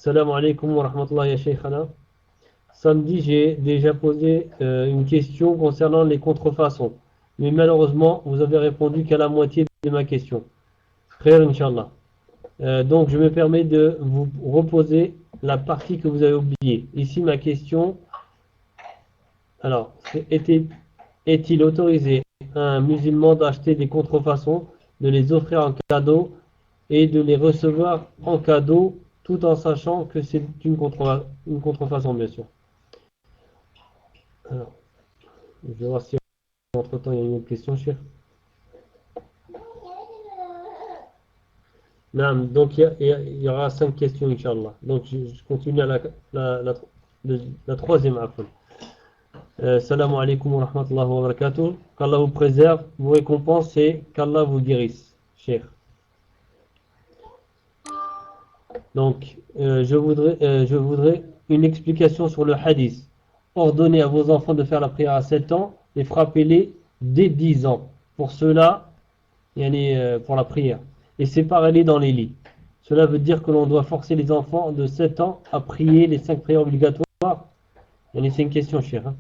Salam alaikum wa rahmatullahi ya Shaykhana. Samedi, j'ai déjà posé une question concernant les contrefaçons. Mais malheureusement, vous avez répondu qu'à la moitié de ma question. Frère, Inch'Allah. Donc, je me permets de vous reposer la partie que vous avez oubliée. Ici, ma question. Alors, est-il autorisé à un musulman d'acheter des contrefaçons, de les offrir en cadeau et de les recevoir en cadeau tout en sachant que c'est une contrefaçon, bien sûr. Alors, je vais voir si entre-temps il y a une autre question, cher. Non, donc il y aura 5 questions, Inch'Allah. Donc je continue à la troisième après. Salam alaikum wa rahmatullahi wa barakatuh. Qu'Allah vous préserve, vous récompense et qu'Allah vous guérisse, cher. Donc, je voudrais une explication sur le hadith. Ordonnez à vos enfants de faire la prière à 7 ans et frappez-les dès 10 ans. Pour cela, pour la prière. Et séparez-les dans les lits. Cela veut dire que l'on doit forcer les enfants de 7 ans à prier les 5 prières obligatoires. C'est une question, cher.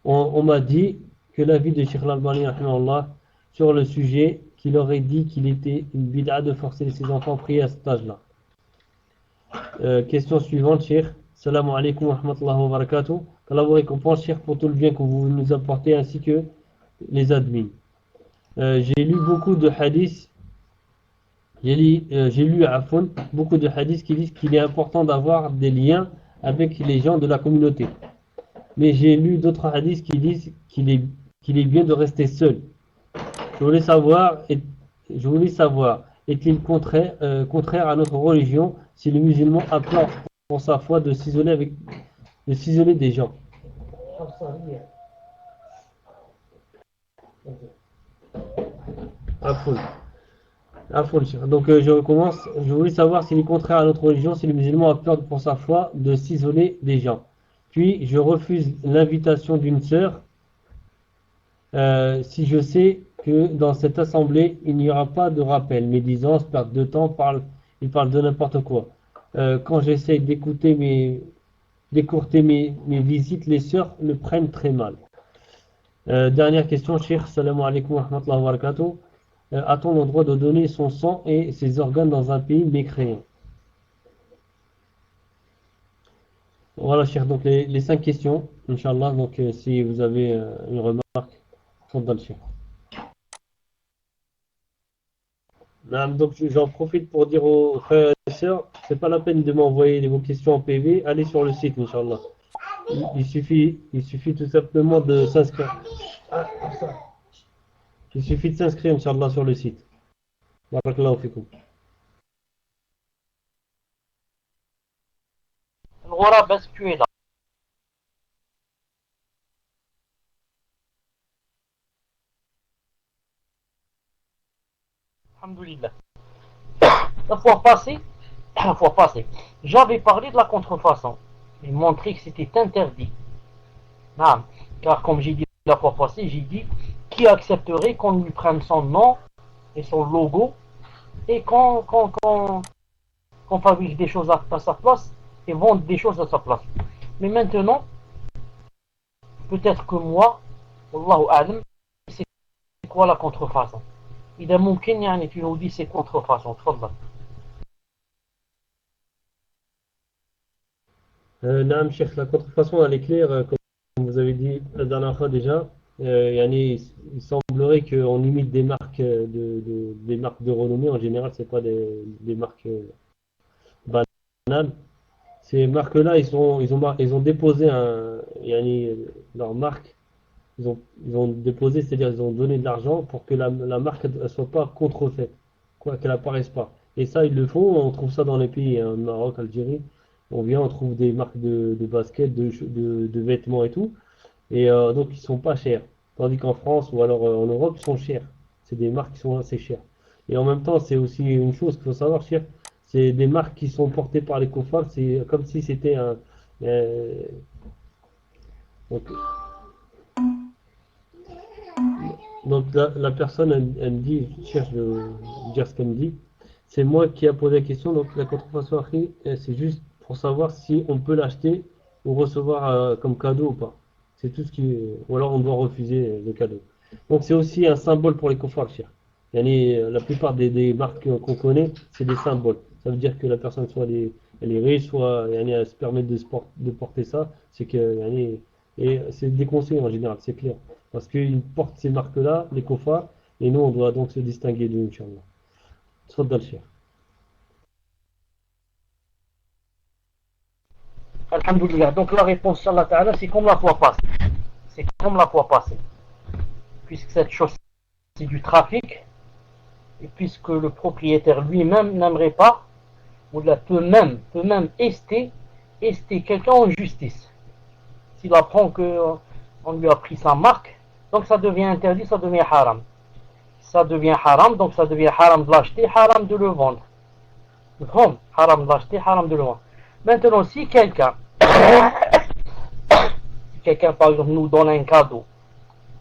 On m'a dit que l'avis de Cheikh Al-Albani sur le sujet, qu'il aurait dit qu'il était une bid'a de forcer ses enfants à prier à cet âge-là. Question suivante, Cheikh. Salam alaikum wa rahmatullahi wa barakatuh. Qu'Allah vous récompense, Cheikh, pour tout le bien que vous nous apportez ainsi que les admins. J'ai lu beaucoup de hadiths. J'ai lu à fond beaucoup de hadiths qui disent qu'il est important d'avoir des liens avec les gens de la communauté. Mais j'ai lu d'autres hadiths qui disent qu'il est bien de rester seul. Je voulais savoir, est-il contraire à notre religion si le musulman a peur pour sa foi de s'isoler des gens? À fond. Donc je recommence. Je voulais savoir s'il est contraire à notre religion si le musulman a peur pour sa foi de s'isoler des gens. Puis je refuse l'invitation d'une sœur si je sais que dans cette assemblée il n'y aura pas de rappel, médisance, perte de temps, il parle de n'importe quoi. Quand j'essaie d'écourter mes visites, les sœurs le prennent très mal. Dernière question, Cheikh. Salam alaikum wa rahmatullahi wa barakatuh. A-t-on le droit de donner son sang et ses organes dans un pays mécréant? Voilà, cher. Donc, les 5 questions, Inch'Allah. Donc, si vous avez une remarque, faites-le, cher. Donc, j'en profite pour dire aux frères et sœurs, c'est pas la peine de m'envoyer vos questions en PV. Allez sur le site, Inch'Allah. Il suffit tout simplement de s'inscrire. Il suffit de s'inscrire, Inch'Allah, sur le site. Barakallahu fikum. الغراب بس tu es là. Alhamdulillah. La fois passée, j'avais parlé de la contrefaçon et montré que c'était interdit. Non, car comme j'ai dit la fois passée, j'ai dit qui accepterait qu'on lui prenne son nom et son logo et qu'on fabrique des choses à sa place et vende des choses à sa place. Mais maintenant, peut-être que moi, Wallahu a'lam, c'est quoi la contrefaçon? إذا ممكن يعني tu nous dis c'est contrefaçon. تفضل. Naam, Cheikh, la contrefaçon, elle est claire, comme vous avez dit la dernière fois déjà. Il semblerait qu'on imite des marques des marques de renommée. En général, c'est pas des marques banales. Ces marques-là, ils ont déposé leur marque. Ils ont déposé, c'est-à-dire ils ont donné de l'argent pour que la marque ne soit pas contrefaite, quoi, qu'elle apparaisse pas. Et ça, ils le font. On trouve ça dans les pays, hein, Maroc, Algérie. On vient, on trouve des marques de basket, de vêtements et tout. Et donc, ils sont pas chers. Tandis qu'en France ou alors en Europe, ils sont chers. C'est des marques qui sont assez chères. Et en même temps, c'est aussi une chose qu'il faut savoir, cher. C'est des marques qui sont portées par les kuffars. C'est comme si c'était un. euh, donc, donc la personne, elle me dit, je cherche de dire ce qu'elle me dit. C'est moi qui a posé la question. Donc, la contrefaçon, c'est juste pour savoir si on peut l'acheter ou recevoir comme cadeau ou pas. C'est tout ce qui. Ou alors on doit refuser le cadeau. Donc c'est aussi un symbole pour les kuffar, cher. La plupart des marques qu'on connaît, c'est des symboles. Ça veut dire que la personne, soit elle est riche, soit elle se permet de porter ça. C'est que, et c'est déconseillé en général, c'est clair. Parce qu'ils portent ces marques-là, les kuffar, et nous, on doit donc se distinguer d'eux, Inch'Allah. Tfaddal, cher. Alhamdulillah. Donc la réponse, Inch'Allah Ta'ala, c'est comme la fois passée. C'est comme la fois passée. Puisque cette chose, c'est du trafic, et puisque le propriétaire lui-même n'aimerait pas, ou peut même ester quelqu'un en justice. S'il apprend qu'on lui a pris sa marque, donc ça devient interdit, ça devient haram. Ça devient haram, donc ça devient haram de l'acheter, haram de le vendre. Haram de l'acheter, haram de le vendre. Maintenant, si quelqu'un, par exemple, nous donne un cadeau,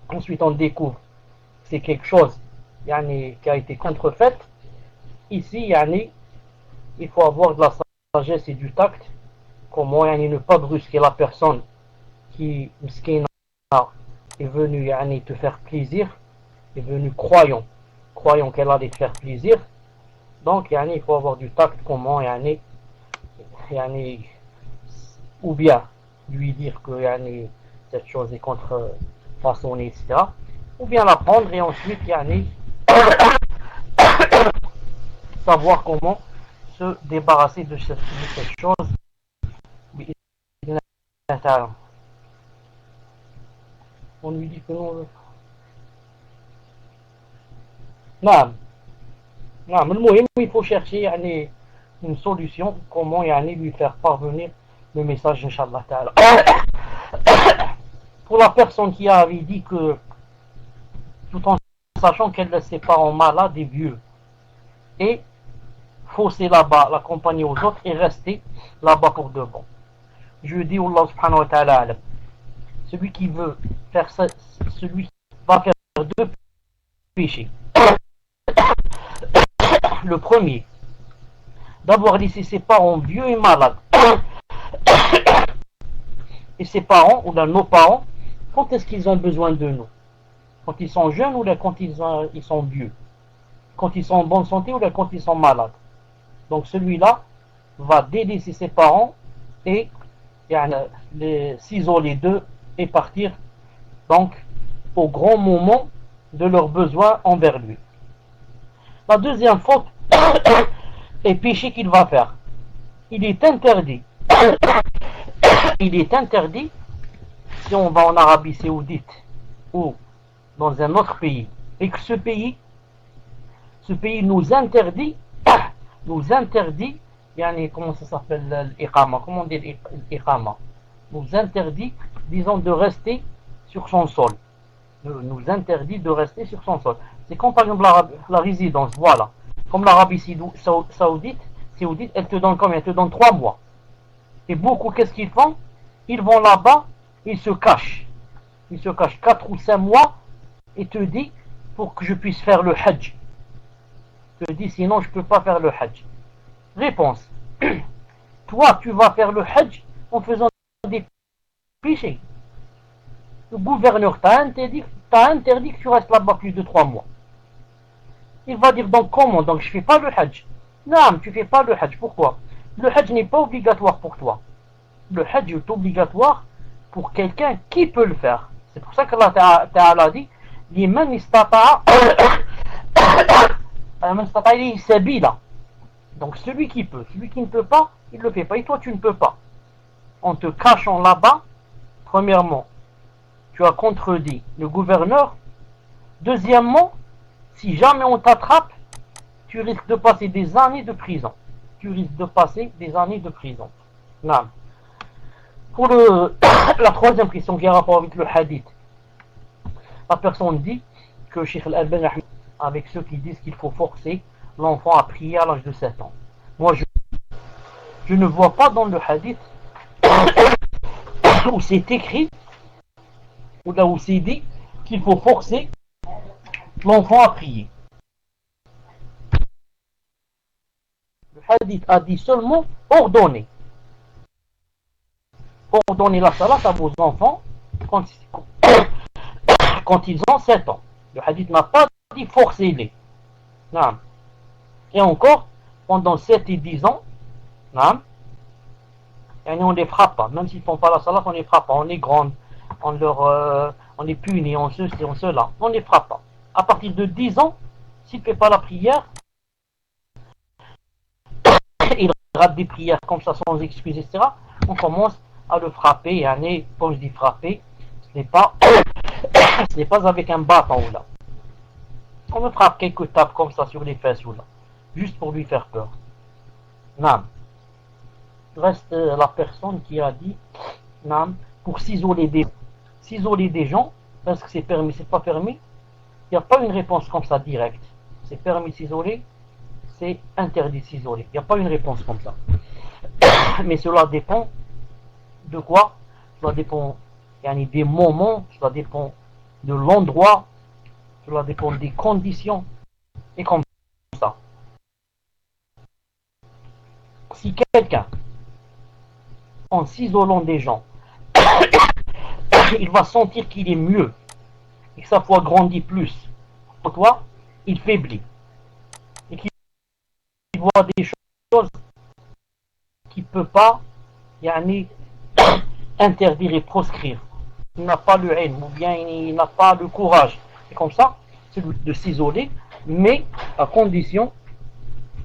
ensuite on découvre que c'est quelque chose qui a été contrefaite, ici, il faut avoir de la sagesse et du tact. Comment ne pas brusquer la personne qui, mskina, est venue te faire plaisir, est venue croyant qu'elle allait te faire plaisir. Donc, il faut avoir du tact. Comment, ou bien lui dire que cette chose est contrefaçonnée, etc. Ou bien la prendre et ensuite savoir comment se débarrasser de cette chose. On lui dit que non. Non, il faut chercher une solution, comment lui faire parvenir le message, Inch'Allah Ta'ala. Pour la personne qui avait dit que, tout en sachant qu'elle laisse ses parents malades et vieux, et fausser là-bas, l'accompagner aux autres et rester là-bas pour de bon. Je dis Allah subhanahu wa ta'ala, celui qui veut faire ça, celui qui va faire deux péchés. Le premier, d'avoir laissé ses parents vieux et malades. Et ses parents, ou bien nos parents, quand est-ce qu'ils ont besoin de nous? Quand ils sont jeunes ou bien quand ils sont vieux? Quand ils sont en bonne santé ou bien quand ils sont malades? Donc celui-là va délaisser ses parents et s'isoler d'eux et partir donc au grand moment de leurs besoins envers lui. La deuxième faute et péché qu'il va faire, il est interdit si on va en Arabie Saoudite ou dans un autre pays et que ce pays nous interdit comment ça s'appelle l'iqama, comment on dit l'iqama, nous interdit, disons, de rester sur son sol, nous interdit de rester sur son sol. C'est comme par exemple la résidence, voilà, comme l'Arabie Saoudite, elle te donne combien? Elle te donne 3 mois. Et beaucoup, qu'est-ce qu'ils font? Ils vont là-bas, ils se cachent 4 ou 5 mois et te disent pour que je puisse faire le hajj. Te dit sinon je ne peux pas faire le hajj. Réponse. Toi tu vas faire le hajj en faisant des péchés. Le gouverneur t'a interdit que tu restes là-bas plus de 3 mois. Il va dire donc comment? Donc je ne fais pas le hajj. Non, tu ne fais pas le hajj. Pourquoi? Le hajj n'est pas obligatoire pour toi. Le hajj est obligatoire pour quelqu'un qui peut le faire. C'est pour ça qu'Allah Ta'ala dit liman istata'a sabila. Donc celui qui peut, celui qui ne peut pas, il ne le fait pas. Et toi tu ne peux pas. En te cachant là-bas, premièrement, tu as contredit le gouverneur. Deuxièmement, si jamais on t'attrape, tu risques de passer des années de prison. Non. Pour la troisième question qui a rapport avec le hadith, la personne dit que Cheikh Al-Albani, avec ceux qui disent qu'il faut forcer l'enfant à prier à l'âge de 7 ans. Moi, je ne vois pas dans le hadith où c'est écrit, ou là où c'est dit qu'il faut forcer l'enfant à prier. Le hadith a dit seulement ordonner. ordonnez la salat à vos enfants quand, quand ils ont 7 ans. Le hadith n'a pas dit forcez-les. Non. Et encore, pendant 7 et 10 ans, non, et on ne les frappe pas. Même s'ils ne font pas la salat, on ne les frappe pas. On les gronde, on les punit, on ceci, on cela. On ne les frappe pas. À partir de 10 ans, s'il ne fait pas la prière, il rate des prières comme ça sans excuse, etc. On commence à le frapper. Et quand je dis frapper, ce n'est pas, ce n'est pas avec un bâton ou là. On me frappe quelques tapes comme ça sur les fesses ou là, juste pour lui faire peur. Non. Reste la personne qui a dit non, pour s'isoler des gens, est-ce que c'est permis, c'est pas permis? Il n'y a pas une réponse comme ça directe. C'est permis de s'isoler, c'est interdit de s'isoler. Il n'y a pas une réponse comme ça. Mais cela dépend de quoi? Cela dépend des moments, cela dépend de l'endroit, cela dépend des conditions. Et comme ça. Si quelqu'un, en s'isolant des gens, il va sentir qu'il est mieux et que sa foi grandit plus pour toi, il faiblit. Et qu'il voit des choses qu'il ne peut pas yani, interdire et proscrire. Il n'a pas le haine ou bien il n'a pas le courage. C'est comme ça, c'est de s'isoler, mais à condition,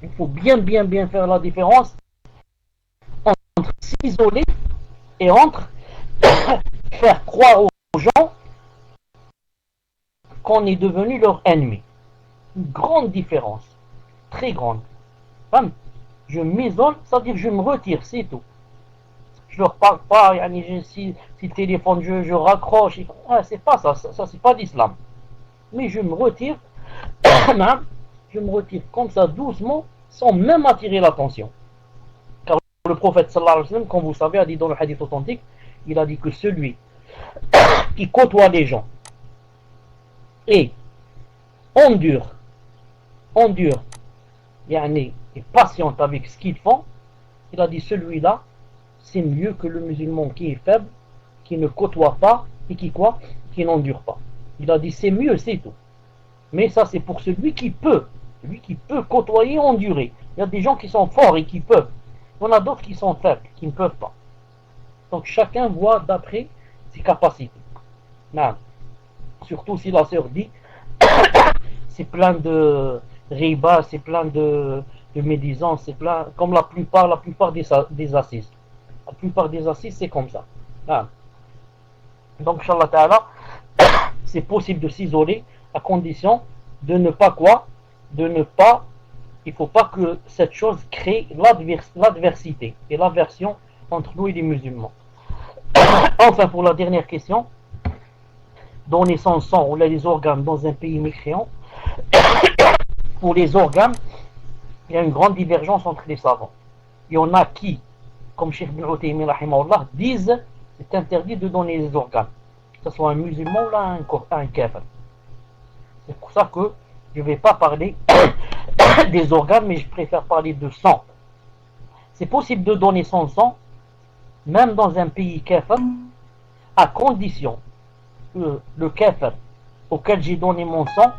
il faut bien faire la différence entre s'isoler et entre faire croire aux gens qu'on est devenu leur ennemi. Une grande différence, très grande. Enfin, je m'isole, c'est-à-dire je me retire, c'est tout. Je leur parle pas, si le téléphone je raccroche, c'est pas ça, ça c'est pas l'islam. Mais je me retire, je me retire comme ça doucement, sans même attirer l'attention. Car le prophète sallallahu alayhi wa sallam, comme vous savez, a dit dans le hadith authentique, il a dit que celui qui côtoie les gens et endure, endure, et patiente avec ce qu'ils font, il a dit celui-là, c'est mieux que le musulman qui est faible, qui ne côtoie pas et qui quoi? Qui n'endure pas. Il a dit c'est mieux, c'est tout. Mais ça c'est pour celui qui peut côtoyer et endurer. Il y a des gens qui sont forts et qui peuvent. Il y en a d'autres qui sont faibles, qui ne peuvent pas. Donc chacun voit d'après ses capacités. Non. Surtout si la sœur dit c'est plein de riba, c'est plein de médisance, c'est plein comme la plupart des assises. La plupart des assises c'est comme ça. Non. Donc Inch'Allah Ta'ala, c'est possible de s'isoler à condition de ne pas quoi? De ne pas, il ne faut pas que cette chose crée l'adversité et l'aversion entre nous et les musulmans. Enfin, pour la dernière question, donner son sang ou les organes dans un pays mécréant, pour les organes, il y a une grande divergence entre les savants. Il y en a qui, comme Cheikh Ibn Uthaymin rahimahullah, disent c'est interdit de donner les organes, que ce soit un musulman ou un kafir. C'est pour ça que je ne vais pas parler des organes, mais je préfère parler de sang. C'est possible de donner son sang, même dans un pays kafir, à condition que le kafir auquel j'ai donné mon sang,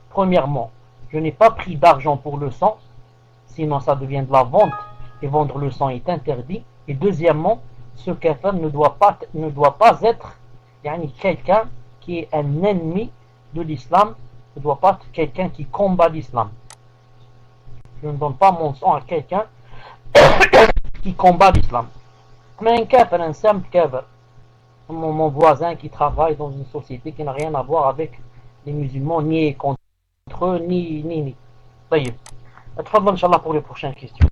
premièrement, je n'ai pas pris d'argent pour le sang, sinon ça devient de la vente, et vendre le sang est interdit. Et deuxièmement, ce kafir ne doit pas être quelqu'un qui est un ennemi de l'islam, ne doit pas être quelqu'un qui combat l'islam. Je ne donne pas mon sang à quelqu'un qui combat l'islam. Mais un kafir, un simple kafir, mon voisin qui travaille dans une société qui n'a rien à voir avec les musulmans, ni contre eux, ni. طيب. اتفضل ان شاء الله pour les prochaines questions.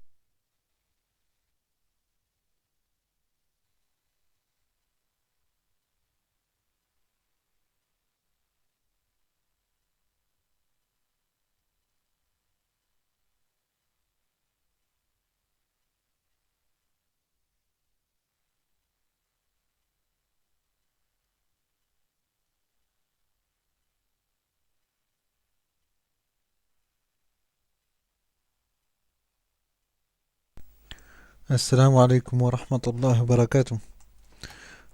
السلام عليكم ورحمة الله وبركاته.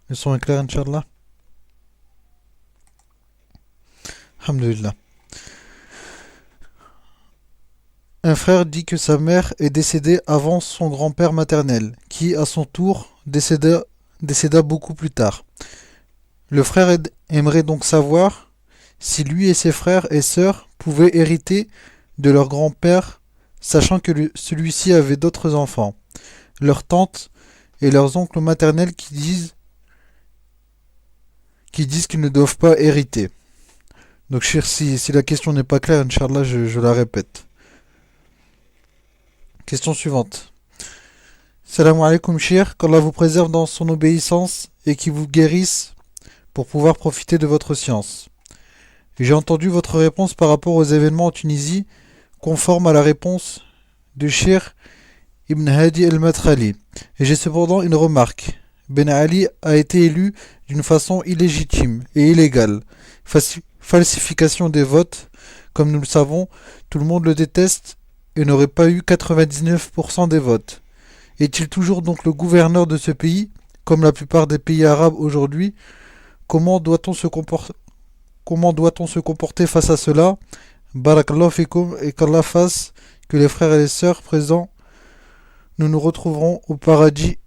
Le son est clair, Inch'Allah. Alhamdulillah. Un frère dit que sa mère est décédée avant son grand-père maternel, qui, à son tour, décéda beaucoup plus tard. Le frère aimerait donc savoir si lui et ses frères et sœurs pouvaient hériter de leur grand-père, sachant que celui-ci avait d'autres enfants, leurs tantes et leurs oncles maternels qui disent qu'ils ne doivent pas hériter. Donc, cher, si la question n'est pas claire, Inch'Allah, je la répète. Question suivante. Salam alaikum, cher, qu'Allah vous préserve dans son obéissance et qui vous guérisse pour pouvoir profiter de votre science. J'ai entendu votre réponse par rapport aux événements en Tunisie, conforme à la réponse de Cheikh Ibn Hadi el-Matrali. Et j'ai cependant une remarque. Ben Ali a été élu d'une façon illégitime et illégale. Falsification des votes, comme nous le savons, tout le monde le déteste et n'aurait pas eu 99% des votes. Est-il toujours donc le gouverneur de ce pays, comme la plupart des pays arabes aujourd'hui? Comment doit-on se comporter face à cela? Barakallahu fikum et qu'Allah fasse que les frères et les sœurs présents, nous nous retrouverons au paradis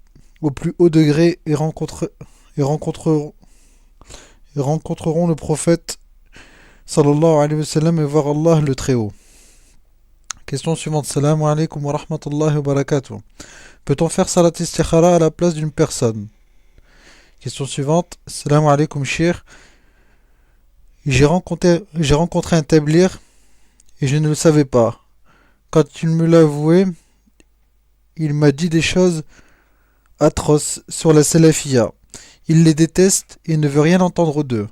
au plus haut degré et rencontrerons le prophète sallallahu alayhi wa sallam et voir Allah le Très-Haut. Question suivante. Salam alaikum wa rahmatullahi wa barakatuh. Peut-on faire salat istikhara à la place d'une personne? Question suivante. Salam alaikum shir. J'ai rencontré un tablir et je ne le savais pas. Quand il me l'a avoué, il m'a dit des choses atroces sur la salafia. Il les déteste et ne veut rien entendre d'eux.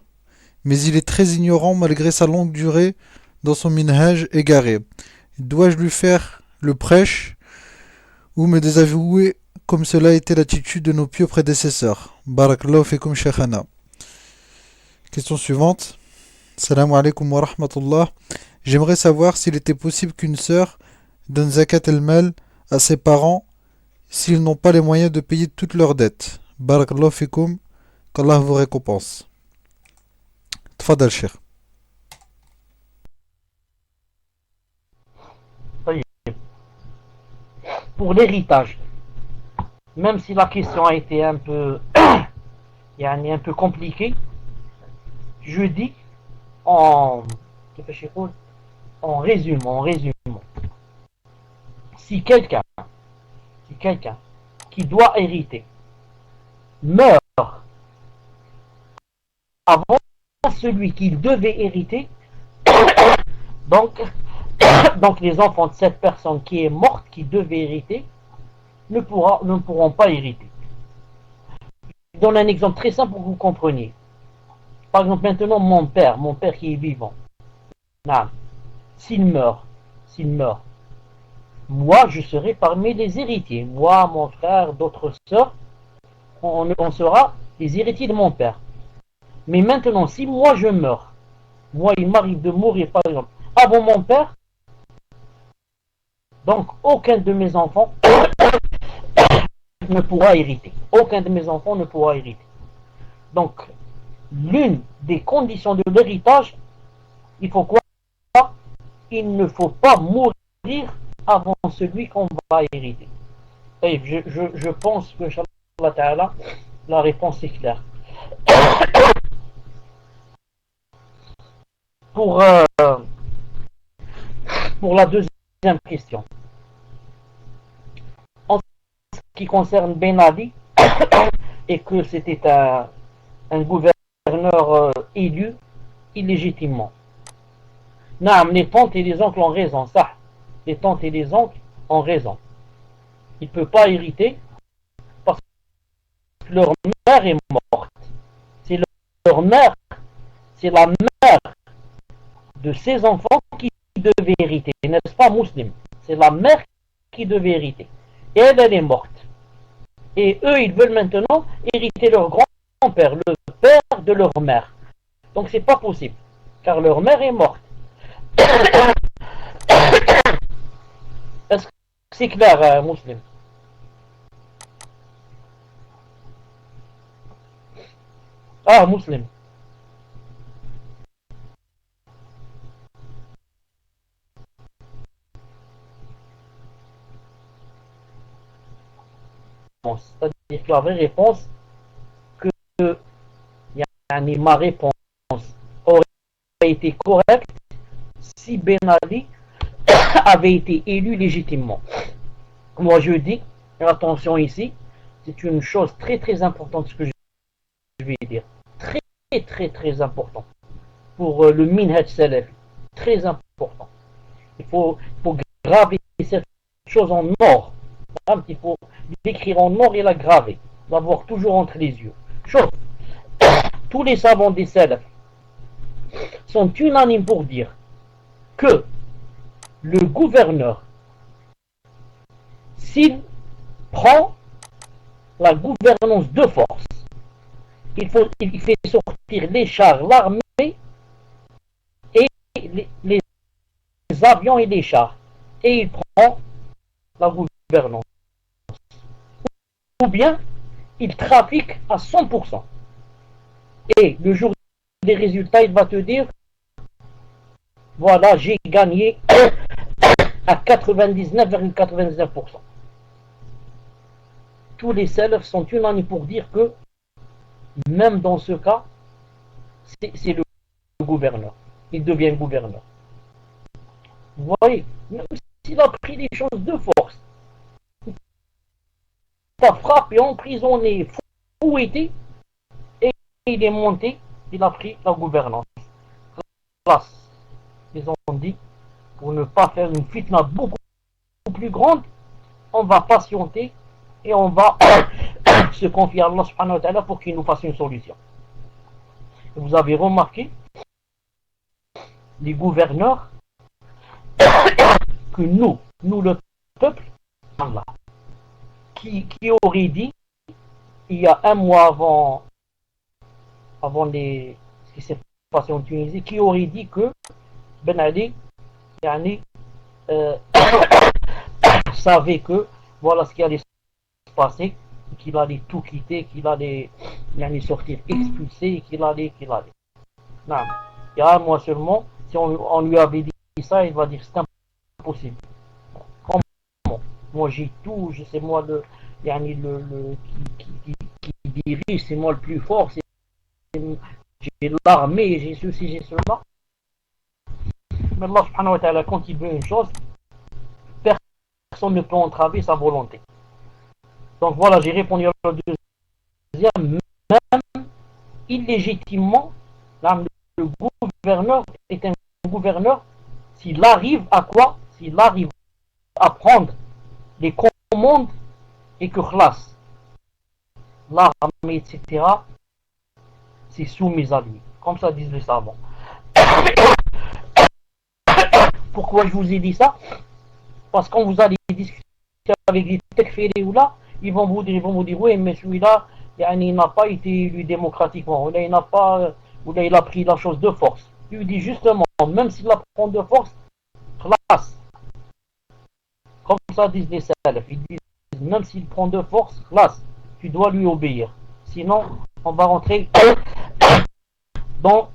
Mais il est très ignorant malgré sa longue durée dans son minhaj égaré. Dois-je lui faire le prêche ou me désavouer comme cela était l'attitude de nos pieux prédécesseurs? Barakallahu fikum shaykhana. Question suivante. Salam alaikum wa rahmatullah. J'aimerais savoir s'il était possible qu'une sœur donne zakat el-mal à ses parents s'ils n'ont pas les moyens de payer toutes leurs dettes. Barakallahu fikum, qu'Allah vous récompense. Tfadal Cheikh. Pour l'héritage, même si la question a été un peu, un peu compliquée, je dis en, en résumant, si quelqu'un qui doit hériter meurt avant celui qui devait hériter, donc, donc les enfants de cette personne qui est morte, qui devait hériter, ne pourront pas hériter. Je donne un exemple très simple pour que vous compreniez. Par exemple, maintenant, mon père qui est vivant, s'il meurt, moi, je serai parmi les héritiers. Moi, mon frère, d'autres sœurs, on sera les héritiers de mon père. Mais maintenant, si moi je meurs, moi il m'arrive de mourir par exemple avant mon père, donc aucun de mes enfants ne pourra hériter. Aucun de mes enfants ne pourra hériter. Donc, l'une des conditions de l'héritage, il faut quoi? Il ne faut pas mourir avant celui qu'on va hériter. Et je pense que, Inch'Allah Ta'ala, la réponse est claire. Pour la deuxième question, en ce qui concerne Ben Ali, et que c'était un gouverneur élu illégitimement. Non, les tantes et les oncles ont raison, ça. Les tantes et les oncles ont raison. Il ne peut pas hériter parce que leur mère est morte. C'est leur mère, c'est la mère de ses enfants qui devait hériter, n'est-ce pas, musulman? C'est la mère qui devait hériter. Et elle est morte. Et eux, ils veulent maintenant hériter leur grand-père, le père de leur mère. Donc c'est pas possible, car leur mère est morte. Est-ce que c'est clair, musulman? Ah, musulman. C'est-à-dire que la vraie réponse, que ma réponse aurait été correcte si Ben Ali avait été élu légitimement. Moi je dis, attention ici, c'est une chose très très importante ce que je vais dire. Très très très important pour le minhaj salafi. Très important. Il faut graver cette chose en or. Il faut l'écrire en or et la graver. L'avoir toujours entre les yeux. Chose, tous les savants des salafs sont unanimes pour dire que le gouverneur, s'il prend la gouvernance de force, il fait sortir les chars, l'armée et les avions et les chars, et il prend la gouvernance. Ou bien, il trafique à 100%. Et le jour des résultats, il va te dire, voilà, j'ai gagné à 99,99%. Tous les salafs sont unanimes pour dire que, même dans ce cas, c'est le gouverneur. Il devient gouverneur. Vous voyez, même s'il a pris les choses de force, il a frappé, emprisonné, fouetté, et il est monté, il a pris la gouvernance. Classe. Ils ont dit, pour ne pas faire une fitna beaucoup plus grande, on va patienter et on va se confier à Allah subhanahu wa ta'ala pour qu'il nous fasse une solution. Et vous avez remarqué, les gouverneurs, que nous le peuple, Allah, qui aurait dit, il y a un mois avant ce qui s'est passé en Tunisie, qui aurait dit que Ben Ali savait que voilà ce qui allait se passer, qu'il allait tout quitter, qu'il allait sortir expulsé, qu'il allait. Non. Il y a un mois seulement, si on lui avait dit ça, il va dire c'est impossible. Comment? Moi j'ai tout, c'est moi qui dirige, c'est moi le plus fort, j'ai l'armée, j'ai ceci, j'ai cela. Mais Allah subhanahu wa ta'ala, quand il veut une chose, personne ne peut entraver sa volonté. Donc voilà, j'ai répondu à la deuxième. Même illégitimement, le gouverneur est un gouverneur s'il arrive à quoi? S'il arrive à prendre les commandes et que classe l'armée, etc., c'est soumis à lui. Comme ça disent les savants. Pourquoi je vous ai dit ça? Parce que quand vous allez discuter avec des tekfiri ou là, ils vont vous dire oui, mais celui-là, il n'a pas été élu démocratiquement, ou là, il a pris la chose de force. Il lui dit justement, même s'il la prend de force, classe. Comme ça disent les salafs. Ils disent, même s'il prend de force, classe, tu dois lui obéir. Sinon, on va rentrer dans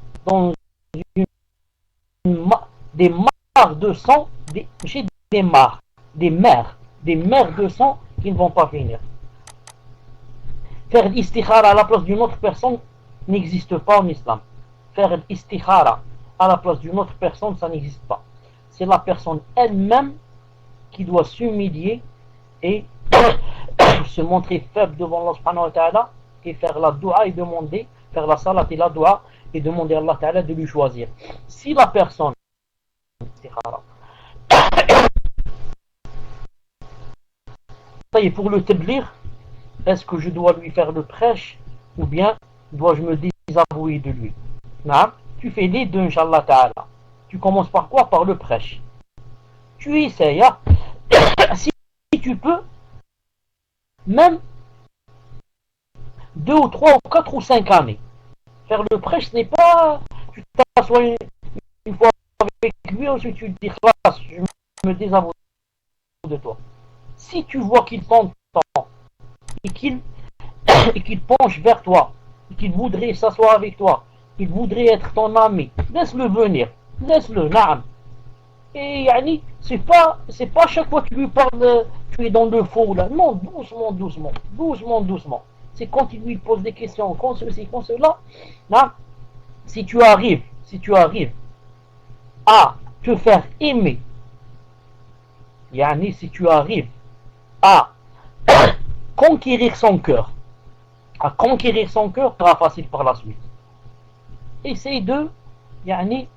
des mares de sang, des mers de sang qui ne vont pas finir. Faire l'istikhara à la place d'une autre personne n'existe pas en islam. Faire l'istikhara à la place d'une autre personne, ça n'existe pas. C'est la personne elle-même qui doit s'humilier et se montrer faible devant Allah subhanahu wa ta'ala et faire la dua et demander, faire la salat et la dua et demander à Allah ta'ala de lui choisir. Si la personne et pour le tablir, est-ce que je dois lui faire le prêche ou bien dois-je me désavouer de lui? Non, tu fais les deux, Inch'Allah ta'ala. Tu commences par quoi? Par le prêche. Tu essayes, hein? Si tu peux, même 2 ou 3 ou 4 ou 5 années. Faire le prêche, ce n'est pas tu t'assois une fois avec lui, ensuite tu te dis je me désavoue de toi. Si tu vois qu'il t'entend et qu'il penche vers toi qu'il voudrait s'asseoir avec toi, qu'il voudrait être ton ami, laisse-le venir, laisse-le, naam. Et yani, c'est pas chaque fois que tu lui parles, tu es dans le faux là. Non, doucement, doucement, doucement, doucement. C'est quand il lui pose des questions, quand ceci, quand cela. Naam. Si tu arrives à te faire aimer, yani, si tu arrives à conquérir son cœur, sera facile par la suite. Essaye de, yani,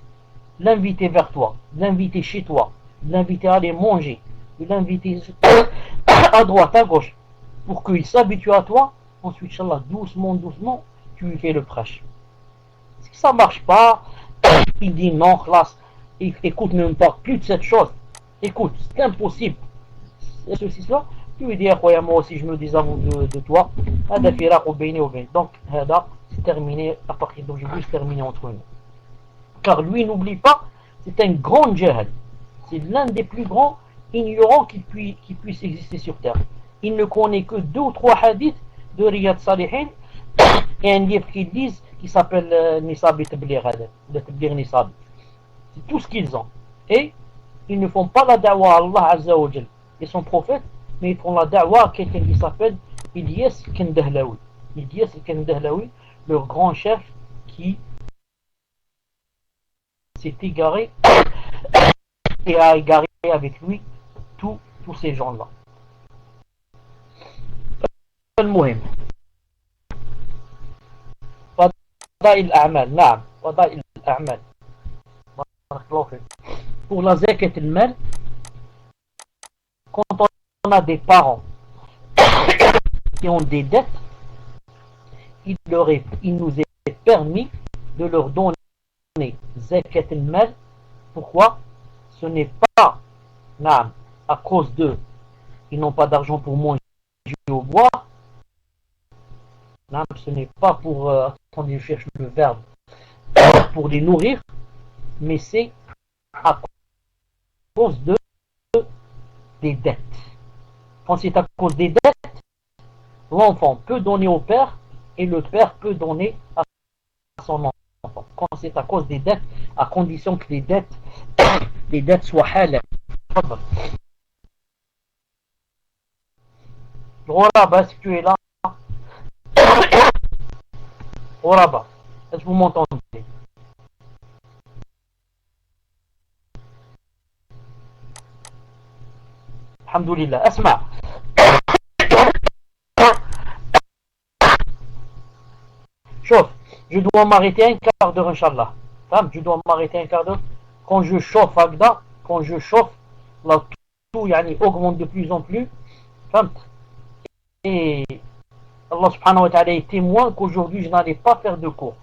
l'inviter vers toi, l'inviter chez toi, l'inviter à aller manger, l'inviter à droite, à gauche, pour qu'il s'habitue à toi. Ensuite, Inch'Allah, doucement, doucement, tu lui fais le prêche. Si ça ne marche pas, il dit non, classe, écoute, ne me parle plus de cette chose. Écoute, c'est impossible. Et ceci, cela, tu lui dis, moi aussi, je me désavoue de toi. Donc, c'est terminé, à partir d'aujourd'hui, c'est terminé entre nous. Car lui, n'oublie pas, c'est un grand jahal. C'est l'un des plus grands ignorants qui puisse exister sur terre. Il ne connaît que 2 ou 3 hadiths de Riyad Salihin et un livre qu'ils lisent qui s'appelle Nisabi Tabligh, le Tabligh Nisabi. C'est tout ce qu'ils ont. Et ils ne font pas la da'wa à Allah Azza wa Jal et son prophète, mais ils font la da'wa à quelqu'un qui s'appelle Ilyas Kandahlawi. Ilyas Kandahlawi, leur grand chef qui s'est égaré et a égaré avec lui tous ces gens-là. المهم فضائل الأعمال. نعم، فضائل الأعمال. بارك الله فيك. Pour la zakat al-mal, quand on a des parents qui ont des dettes, il nous est permis de leur donner zakat al-mal. Pourquoi? Ce n'est pas à cause d'eux, ils n'ont pas d'argent pour manger ou boire. Ce n'est pas pour, attendez, je cherche le verbe, pour les nourrir, mais c'est à cause des dettes. Quand c'est à cause des dettes, l'enfant peut donner au père et le père peut donner à son enfant. Quand c'est à cause des dettes, à condition que les dettes soient halal. Voilà, si tu es là. Oraba, est-ce que vous m'entendez? Alhamdulillah, asma. Chauffe, je dois m'arrêter un quart d'heure, Inch'Allah. Je dois m'arrêter un quart d'heure. Quand je chauffe, Agda, quand je chauffe, là, tout augmente de plus en plus. Et Allah subhanahu wa ta'ala est témoin qu'aujourd'hui je n'allais pas faire de cours.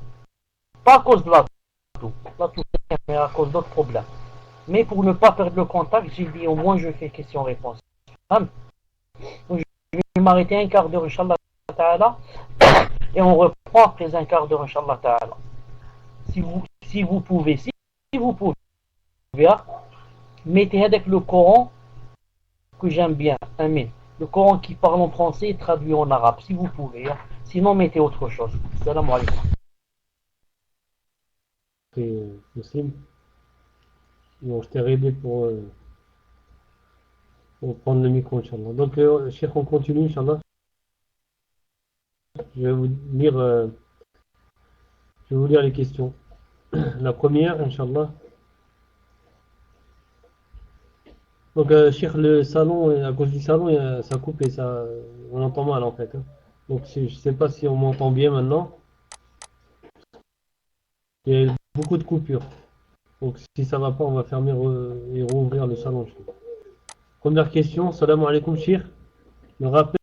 Pas à cause de la tout, mais à cause d'autres problèmes. Mais pour ne pas perdre le contact, j'ai dit au moins je fais question-réponse. Donc je vais m'arrêter un quart d'heure, Inch'Allah ta'ala, et on reprend après un quart d'heure, Inch'Allah ta'ala. Si vous pouvez, mettez avec le Coran que j'aime bien. Amen. Le Coran qui parle en français est traduit en arabe, si vous pouvez. Sinon, mettez autre chose. Salam alaikum. Muslim. Bon, je t'ai aidé pour prendre le micro, Inch'Allah. Donc, Cheikh, on continue, Inch'Allah. Je vais vous lire les questions. La première, Inch'Allah. Donc, Cheikh, le salon, à cause du salon, ça coupe et on entend mal en fait. Donc, je ne sais pas si on m'entend bien maintenant. Il y a beaucoup de coupures. Donc, si ça ne va pas, on va fermer et rouvrir le salon. Première question, salam alaikum, Cheikh. Le rappel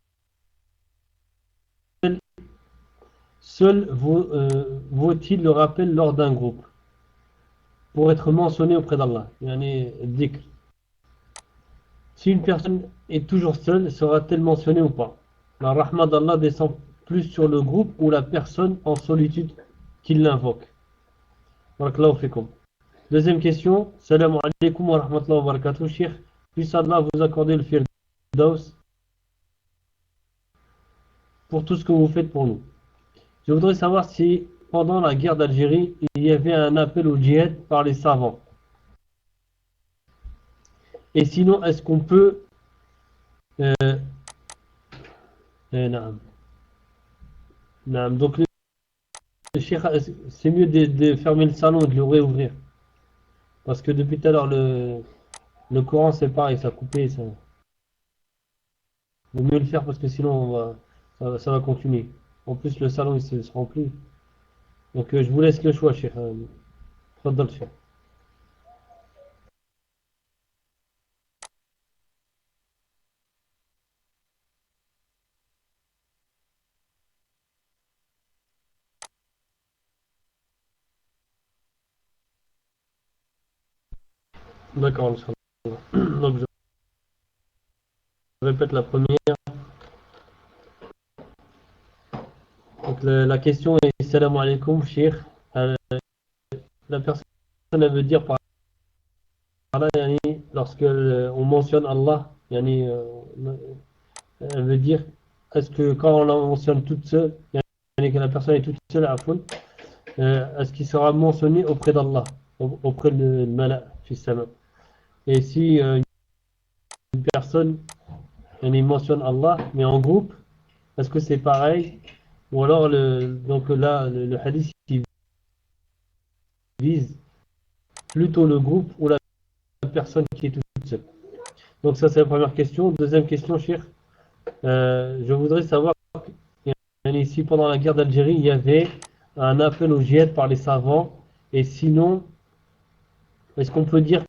seul vaut-il le rappel lors d'un groupe pour être mentionné auprès d'Allah? Yani, dhikr. Si une personne est toujours seule, sera-t-elle mentionnée ou pas? La rahma d'Allah descend plus sur le groupe ou la personne en solitude qui l'invoque. Barakallahu fikum. Deuxième question. Salam alaikum wa rahmatullahi wa barakatuh. Cheikh, puisse Allah vous accorder le firdaus pour tout ce que vous faites pour nous. Je voudrais savoir si pendant la guerre d'Algérie, il y avait un appel au djihad par les savants. Et sinon, est-ce qu'on peut... euh, naam. Naam. Donc, le cheikh, c'est mieux de fermer le salon et de le réouvrir. Parce que depuis tout à l'heure, le Coran, c'est pareil, ça a coupé. Ça... Vaut mieux le faire parce que sinon, ça va continuer. En plus, le salon, il se remplit. Donc, je vous laisse le choix, cheikh. Tfaddal, cheikh. D'accord, Inch'Allah. Donc, je répète la première. Donc, la question est Salam alaikum, cheikh. Euh, la personne, elle veut dire par là, yani, lorsque on mentionne Allah, yani, elle veut dire, est-ce que quand on la mentionne toute seule, yani, que la personne est toute seule à fond, est-ce qu'il sera mentionné auprès d'Allah, auprès de Mala, fils Sama. Et si une personne yani, mentionne Allah, mais en groupe, est-ce que c'est pareil? Ou alors, donc là, le hadith qui vise plutôt le groupe ou la personne qui est toute seule. Donc ça, c'est la première question. Deuxième question, Cheikh. Je voudrais savoir, ici, pendant la guerre d'Algérie, il y avait un appel au djihad par les savants. Et sinon, est-ce qu'on peut dire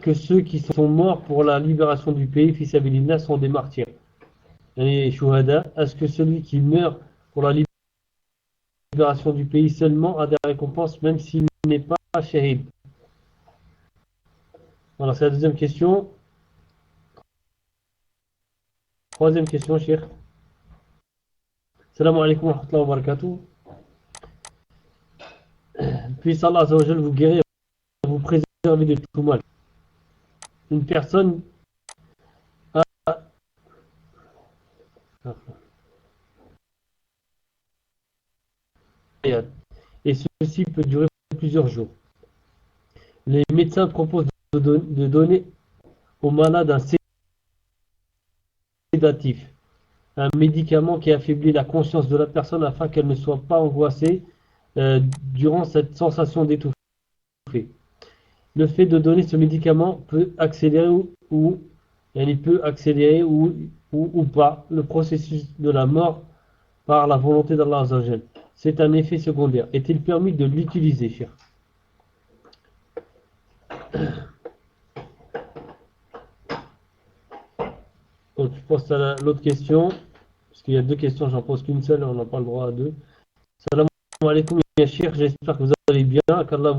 que ceux qui sont morts pour la libération du pays, fils Abilillah, sont des martyrs? Et Shuhada, est-ce que celui qui meurt pour la libération du pays seulement a des récompenses, même s'il n'est pas shahid? Voilà, c'est la deuxième question. Troisième question, Cheikh. Salam alaikum wa rahmatullahi wa barakatuh. Puisse Allah Azza wa Jal vous guérir et vous préserver de tout mal. Une personne a... Et ceci peut durer plusieurs jours. Les médecins proposent de donner au malade un sédatif, un médicament qui affaiblit la conscience de la personne afin qu'elle ne soit pas angoissée durant cette sensation d'étouffer. Le fait de donner ce médicament peut accélérer ou pas le processus de la mort par la volonté d'Allah Azza wa Jal. C'est un effet secondaire. Est-il permis de l'utiliser, cher? Donc, je passe à l'autre question, parce qu'il y a deux questions, j'en pose qu'une seule, on n'a pas le droit à deux. Salam alaikum, ya cher, j'espère que vous allez bien, qu'Allah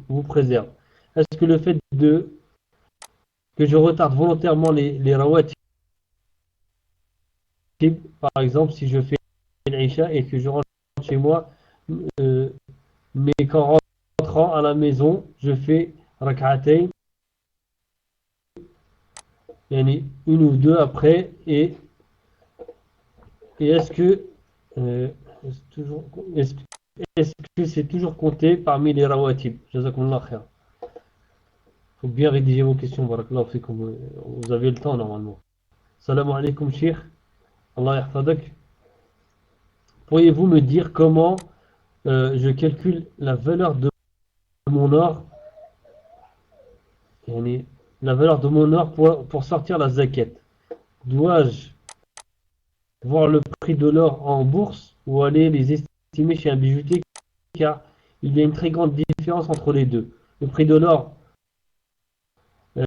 vous préserve. Est-ce que le fait que je retarde volontairement les rawatib, par exemple, si je fais l'Aïcha et que je rentre chez moi, mais qu'en rentrant à la maison, je fais rak'atayn, yani une ou deux après, et est-ce que est-ce que c'est toujours compté parmi les rawatib? Jazakumullah khair. Faut bien rédiger vos questions, barakallahu fikum. Vous avez le temps normalement. Salam alaikum, cheikh. Allah yahfadak. Pourriez-vous me dire comment je calcule la valeur de mon or, yani, la valeur de mon or pour sortir la zakat? Dois-je voir le prix de l'or en bourse ou aller les estimer chez un bijoutier, car il y a une très grande différence entre les deux. Le prix de l'or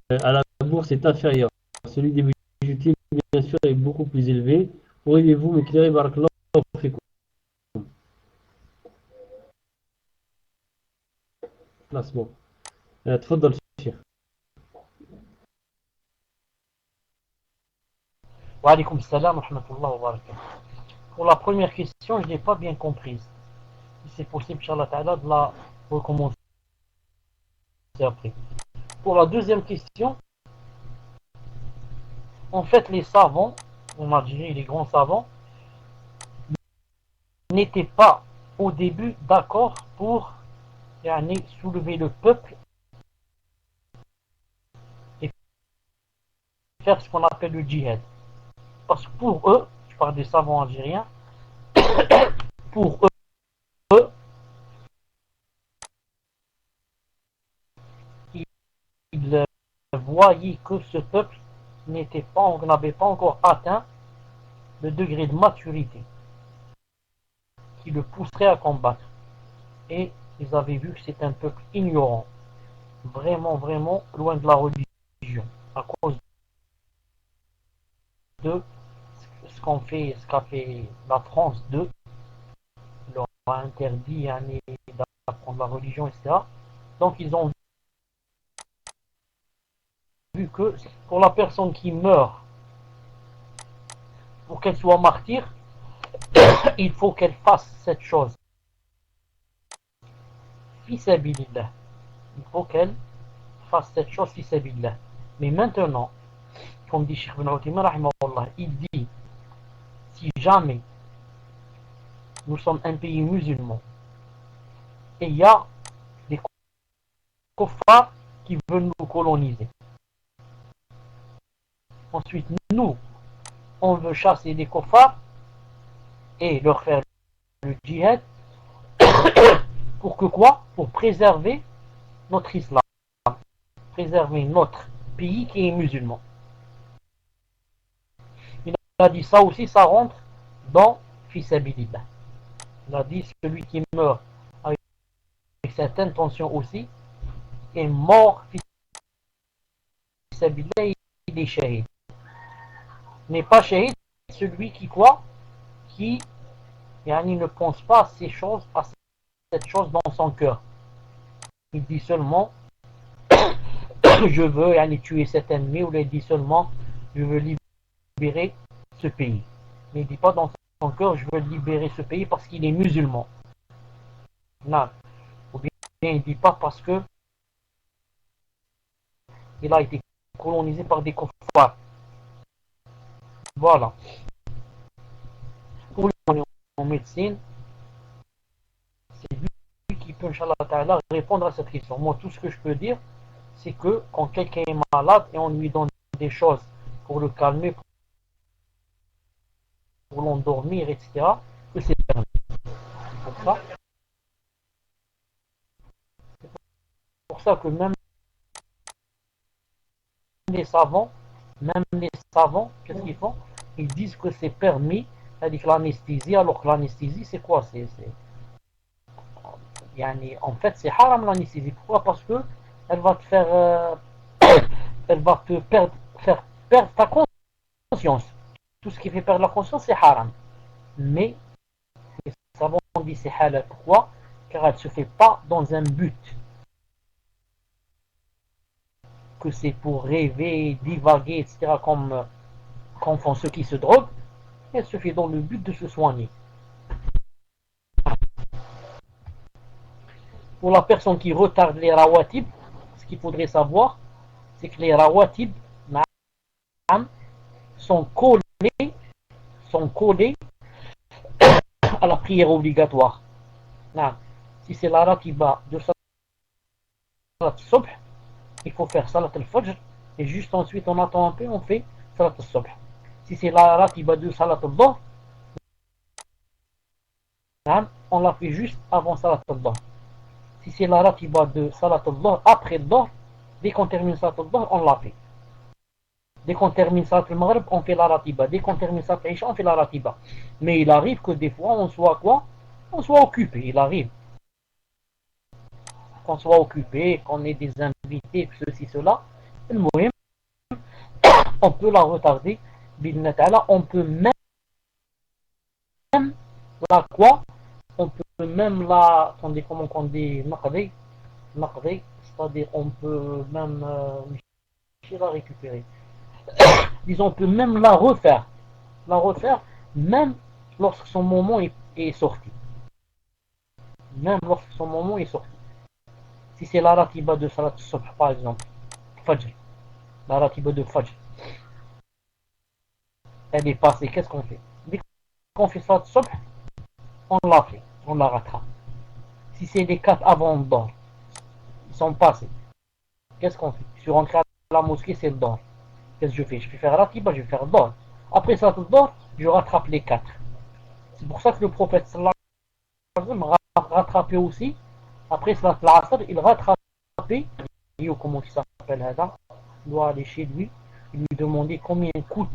à la bourse est inférieur. Celui des bijoutiers, bien sûr, est beaucoup plus élevé. Pourriez-vous m'éclairer, barakallahu fikum? Placement. Tfaddal, cheikh. Wa alaykoum salam wa rahmatullahi wa barakatuh. Pour la première question, je n'ai pas bien comprise. Si c'est possible, Inch'Allah Ta'ala, de la recommencer après. Pour la deuxième question, en fait, les savants, en Algérie, les grands savants, n'étaient pas au début d'accord pour soulever le peuple et faire ce qu'on appelle le djihad. Parce que pour eux, je parle des savants algériens, pour eux, ils voyaient que ce peuple n'avait pas encore atteint le degré de maturité qui le pousserait à combattre. Et ils avaient vu que c'est un peuple ignorant, vraiment, vraiment loin de la religion, à cause de ce qu'a fait la France d'eux, leur a interdit d'apprendre la religion, etc. Donc ils ont vu que pour la personne qui meurt, pour qu'elle soit martyre, il faut qu'elle fasse cette chose. Fisabilillah. Il faut qu'elle fasse cette chose fisabilillah. Mais maintenant, comme dit Cheikh Ibn Uthaymin, il dit, si jamais nous sommes un pays musulman et il y a des kuffars qui veulent nous coloniser, ensuite nous, on veut chasser des kuffars et leur faire le djihad, pour que quoi? Pour préserver notre islam, préserver notre pays qui est musulman. Il a dit ça aussi, ça rentre dans Fisabilillah. Il a dit celui qui meurt avec cette intention aussi est mort Fisabilillah, il est shahid. N'est pas shahid celui qui quoi? Qui ne pense pas à cette chose dans son cœur. Il dit seulement je veux tuer cet ennemi, ou il dit seulement je veux libérer ce pays. Mais il ne dit pas dans son cœur je veux libérer ce pays parce qu'il est musulman. Non. Ou bien il ne dit pas parce que il a été colonisé par des kuffars. Voilà. Pour lui en médecine, c'est lui qui peut, Inch'Allah Ta'ala, répondre à cette question. Moi, tout ce que je peux dire, c'est que quand quelqu'un est malade et on lui donne des choses pour le calmer, pour l'endormir, etc., que c'est permis. C'est pour ça que les savants, qu'est-ce qu'ils font? Ils disent que c'est permis, c'est-à-dire l'anesthésie, alors que l'anesthésie, c'est quoi? En fait, c'est haram l'anesthésie. Pourquoi? Parce que elle va te faire, elle va te faire perdre ta conscience. Tout ce qui fait perdre la conscience, c'est haram. Mais les savants disent c'est halal. Pourquoi? Car elle ne se fait pas dans un but. Que c'est pour rêver, divaguer, etc. comme font ceux qui se droguent. Elle se fait dans le but de se soigner. Pour la personne qui retarde les rawatib, ce qu'il faudrait savoir, c'est que les rawatib sont collés à la prière obligatoire. Si c'est la ratiba de salat al-subh, il faut faire salat al-fajr et juste ensuite on attend un peu, on fait salat al-subh. Si c'est la ratiba de salat al-dhuhr, on la fait juste avant salat al-dhuhr. Si c'est la ratiba de salat al-dhuhr après le dhuhr, dès qu'on termine salat al-dhuhr, on la fait. Dès qu'on termine salat al-maghrib, on fait la ratiba. Dès qu'on termine salat al-isha, on fait la ratiba. Mais il arrive que des fois, on soit quoi? On soit occupé. Il arrive qu'on soit occupé, qu'on ait des invités, ceci, cela. On peut la retarder. On peut même la quoi? On peut même la... Attendez, comment on dit? Naqdi, c'est-à-dire on peut même... la récupérer. Disons, on peut même la refaire, même lorsque son moment est sorti. Même lorsque son moment est sorti. Si c'est la ratiba de salat al-subh, par exemple, fajr, la ratiba de fajr, elle est passée, qu'est-ce qu'on fait? Dès qu'on fait salat al-subh, on l'a fait, on la rattrape. Si c'est les 4 avant d'or, ils sont passés, qu'est-ce qu'on fait? Je suis rentré à la mosquée, c'est le d'or. Qu'est-ce que je fais? Je vais faire Ratiba, je vais faire d'or. Après ça, d'or, je rattrape les 4. C'est pour ça que le prophète sallallahu alayhi wa sallam rattrapait aussi. Après salat al-Asr, il rattrapait. Comment il s'appelle Hada? Il doit aller chez lui. Il lui demandait combien coûte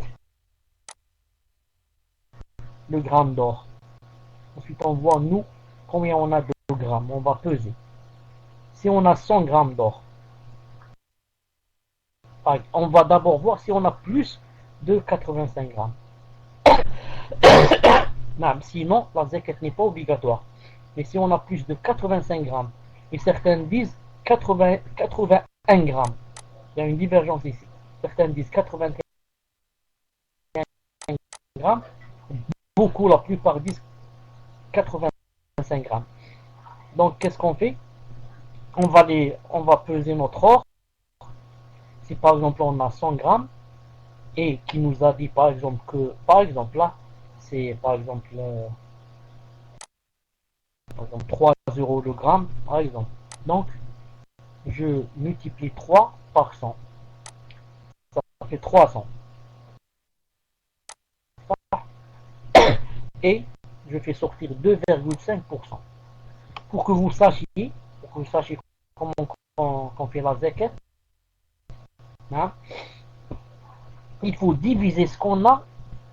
le gramme d'or. Ensuite, on voit, nous, combien on a de grammes. On va peser. Si on a 100 grammes d'or, on va d'abord voir si on a plus de 85 grammes. Non, sinon, la zakat n'est pas obligatoire. Mais si on a plus de 85 grammes, et certains disent 81 grammes, il y a une divergence ici. Certains disent 81 grammes, beaucoup, la plupart disent 85 grammes. Donc, qu'est-ce qu'on fait? On va peser notre or. Si par exemple on a 100 grammes, et qui nous a dit par exemple que, par exemple là, c'est par exemple 3 euros le gramme, par exemple. Donc, je multiplie 3 par 100. Ça fait 300. Et je fais sortir 2,5%. Pour que vous sachiez comment on fait la zakat, hein, il faut diviser ce qu'on a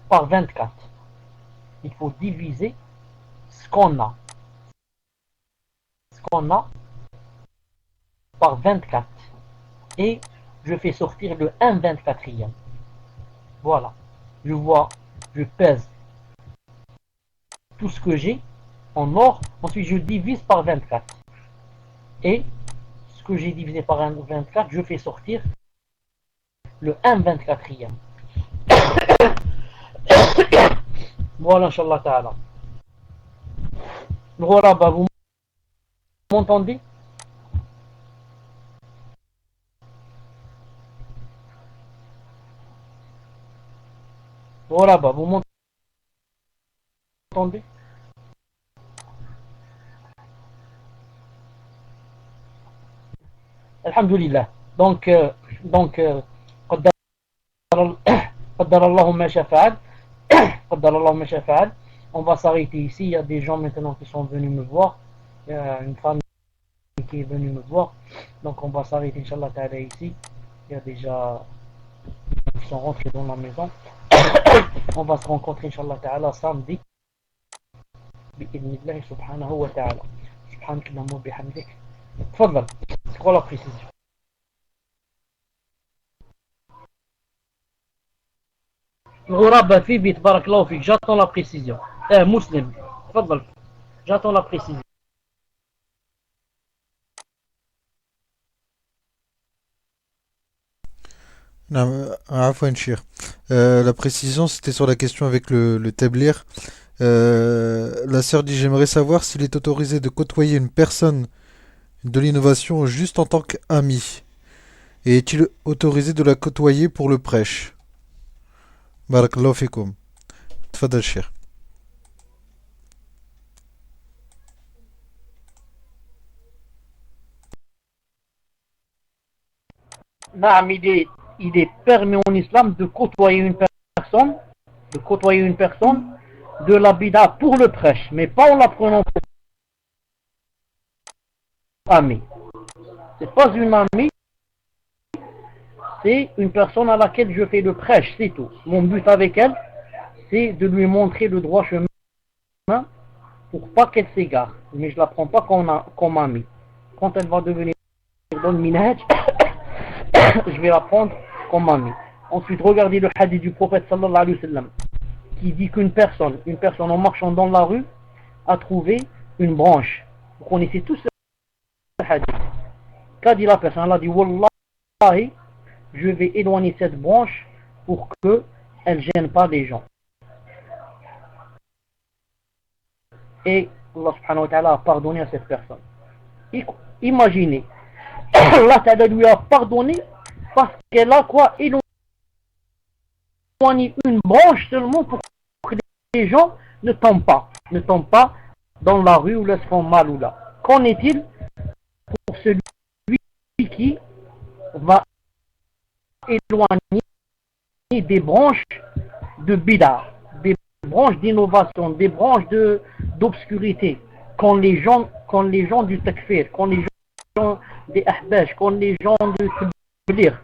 par 24. Il faut diviser ce qu'on a par 24. Et je fais sortir le 1/24e. Voilà. Je pèse tout ce que j'ai en or. Ensuite, je divise par 24. Et ce que j'ai divisé par 24, je fais sortir le 1/24e. Voilà, Inch'Allah Ta'ala. Voilà, vous m'entendez? Voilà, vous m'entendez? Alhamdulillah. Donc, قدر الله ما شاء فعل. قدر الله ما شاء فعل. On va s'arrêter ici. Il y a des gens maintenant qui sont venus me voir. Il y a une femme qui est venue me voir. Donc, on va s'arrêter, Inch'Allah Ta'ala, ici. Il y a déjà qui sont rentrés dans la maison. On va se rencontrer, Inch'Allah Ta'ala, samedi. بإذن الله سبحانه وتعالى. سبحانك اللهم وبحمدك. تفضل. C'est quoi la précision? الغرابة في بيت بارك الله فيك. J'attends la précision. مسلم. تفضل. J'attends la précision. Non, Afwan Shir. La précision, c'était sur la question avec le tablir. La sœur dit, j'aimerais savoir s'il est autorisé de côtoyer une personne de l'innovation juste en tant qu'ami. Et est-il autorisé de la côtoyer pour le prêche? Barakallahu fikoum. Tfadal Shir. Non, il est permis en islam de côtoyer une personne, de la bida pour le prêche, mais pas en la prenant pour amie. C'est pas une amie, c'est une personne à laquelle je fais le prêche, c'est tout. Mon but avec elle, c'est de lui montrer le droit chemin pour pas qu'elle s'égare. Mais je la prends pas comme amie. Quand elle va devenir dans le minhaj, je vais la prendre comme amie. Ensuite, regardez le hadith du prophète sallallahu alayhi wa sallam qui dit qu'une personne en marchant dans la rue a trouvé une branche. Vous connaissez tous ce hadith. Qu'a dit la personne? Elle a dit Wallahi, je vais éloigner cette branche pour qu'elle ne gêne pas les gens. Et Allah subhanahu wa ta'ala a pardonné à cette personne. Imaginez, Allah ta'ala lui a pardonné parce qu'elle a éloigné une branche seulement pour que les gens ne tombent pas dans la rue ou là se font mal ou là. Qu'en est-il pour celui qui va éloigner des branches de bid'a, des branches d'innovation, des branches d'obscurité, quand les gens du takfir, quand les gens des ahbash, quand les gens de tablir,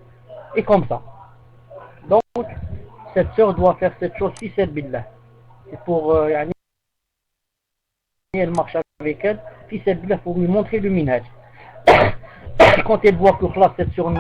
et comme ça. Donc, cette sœur doit faire cette chose fi billah. Et pour, elle marche avec elle, fi billah, pour lui montrer le minhaj. Et quand elle voit que cette sœur